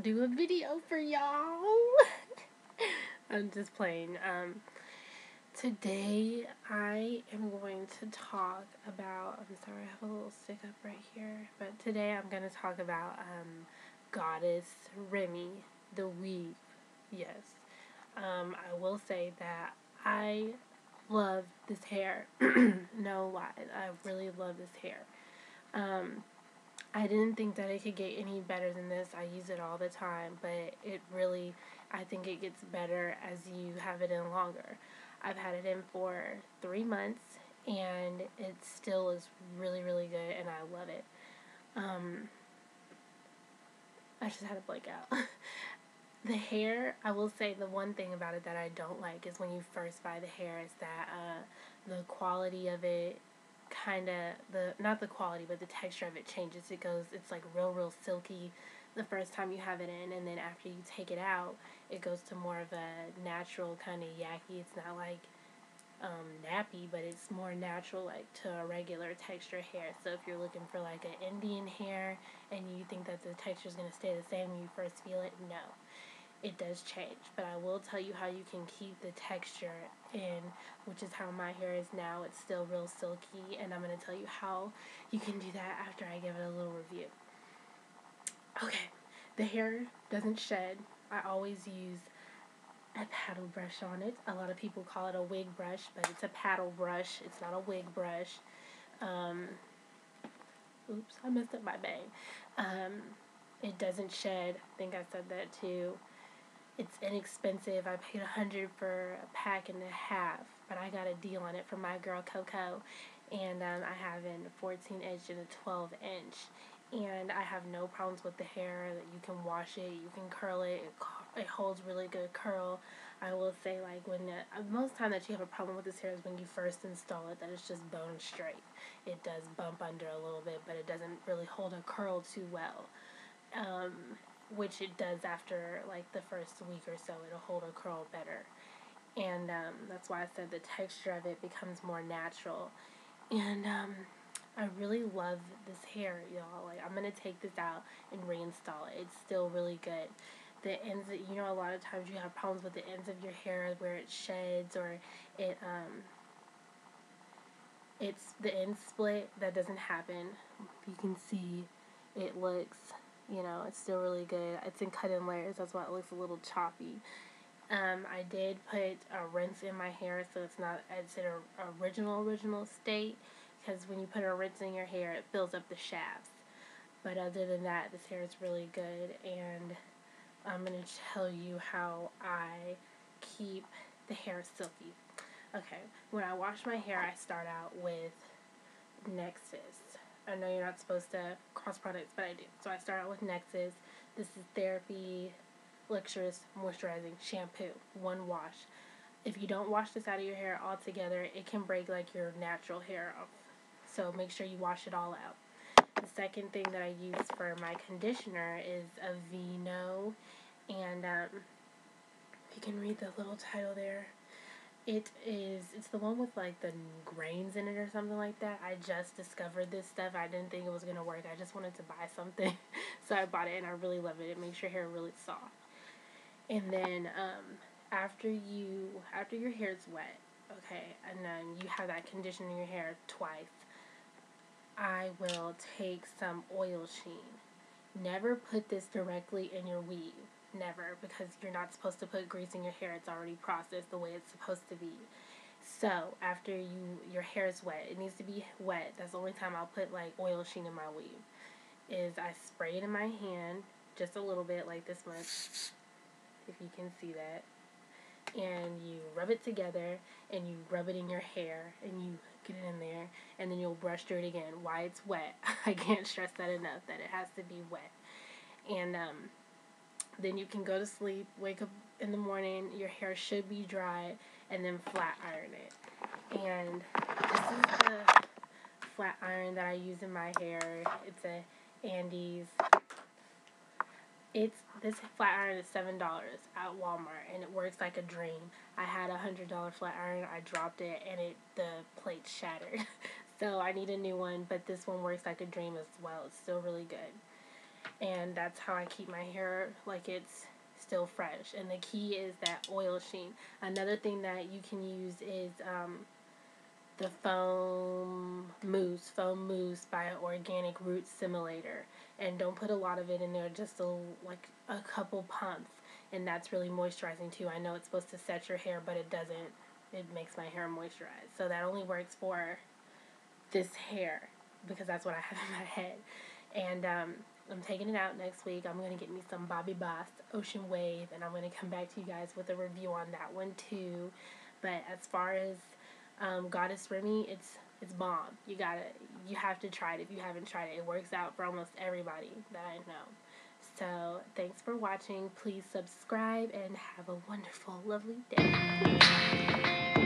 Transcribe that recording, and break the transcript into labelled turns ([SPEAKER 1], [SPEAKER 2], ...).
[SPEAKER 1] do a video for y'all. I'm just playing. Today I am going to talk about, I'm sorry, I have a little stick up right here, but today I'm going to talk about Goddess Remi, the weave. Yes. I will say that I love this hair. No lie, I really love this hair. I didn't think that it could get any better than this. I use it all the time, but it really, I think it gets better as you have it in longer. I've had it in for 3 months, and it still is really, really good, and I love it. I just had to blank out. The hair, I will say the one thing about it that I don't like is when you first buy the hair is that the quality of it not the quality, but the texture of it changes. It's like real silky the first time you have it in, and then after you take it out, it goes to more of a natural kind of yucky. It's not like nappy, but it's more natural, like to a regular texture hair. So if you're looking for like an Indian hair and you think that the texture is going to stay the same when you first feel it, no. It does change, but I will tell you how you can keep the texture in, which is how my hair is now. It's still real silky, and I'm going to tell you how you can do that after I give it a little review. Okay, the hair doesn't shed. I always use a paddle brush on it. A lot of people call it a wig brush, but it's a paddle brush. It's not a wig brush. Oops, I messed up my bang. It doesn't shed. I think I said that too. It's inexpensive. I paid $100 for a pack and a half, but I got a deal on it from my girl Coco, and I have a 14-inch and a 12-inch, and I have no problems with the hair. That you can wash it, you can curl it. It holds really good curl. I will say, like, when most time that you have a problem with this hair is when you first install it, that it's just bone straight. It does bump under a little bit, but it doesn't really hold a curl too well. Which it does after like the first week or so. It'll hold a curl better, and that's why I said the texture of it becomes more natural. And I really love this hair, y'all. Like, I'm gonna take this out and reinstall it. It's still really good. The ends, a lot of times you have problems with the ends of your hair where it sheds or it's the end split. That doesn't happen. You can see it looks, it's still really good. It's in cut-in layers. That's why it looks a little choppy. I did put a rinse in my hair, so it's in an original state, because when you put a rinse in your hair, it fills up the shafts. But other than that, this hair is really good, and I'm going to tell you how I keep the hair silky. Okay, when I wash my hair, I start out with Nexus. I know you're not supposed to cross products, but I do. So I start out with Nexus. This is Therapy Luxurious Moisturizing Shampoo. One wash. If you don't wash this out of your hair altogether, it can break like your natural hair off. So make sure you wash it all out. The second thing that I use for my conditioner is Aveeno. And you can read the little title there. It's the one with like the grains in it or something like that. I just discovered this stuff. I didn't think it was going to work. I just wanted to buy something. So I bought it, and I really love it. It makes your hair really soft. And then after your hair is wet, okay, and then you have that conditioner in your hair twice, I will take some oil sheen. Never put this directly in your weave. Never, because you're not supposed to put grease in your hair. It's already processed the way it's supposed to be. So after your hair is wet, it needs to be wet. That's the only time I'll put like oil sheen in my weave. Is I spray it in my hand just a little bit, like this much, if you can see that, and you rub it together and you rub it in your hair and you get it in there, and then you'll brush through it again. Why it's wet? I can't stress that enough, that it has to be wet. And then you can go to sleep, wake up in the morning, your hair should be dry, and then flat iron it. And this is the flat iron that I use in my hair. It's a Andes. This flat iron is $7 at Walmart, and it works like a dream. I had a $100 flat iron. I dropped it, and the plate shattered. So I need a new one, but this one works like a dream as well. It's still really good. and that's how I keep my hair like it's still fresh. And the key is that oil sheen. Another thing that you can use is the foam mousse by Organic Root Simulator. And don't put a lot of it in there, just like a couple pumps. And that's really moisturizing too. I know it's supposed to set your hair, but it doesn't. It makes my hair moisturized. So that only works for this hair because that's what I have in my head. And I'm taking it out next week. I'm going to get me some Bobbi Boss Ocean Wave, and I'm going to come back to you guys with a review on that one too. But as far as Goddess Remi, it's bomb. You have to try it if you haven't tried it. It works out for almost everybody that I know. So thanks for watching. Please subscribe and have a wonderful, lovely day.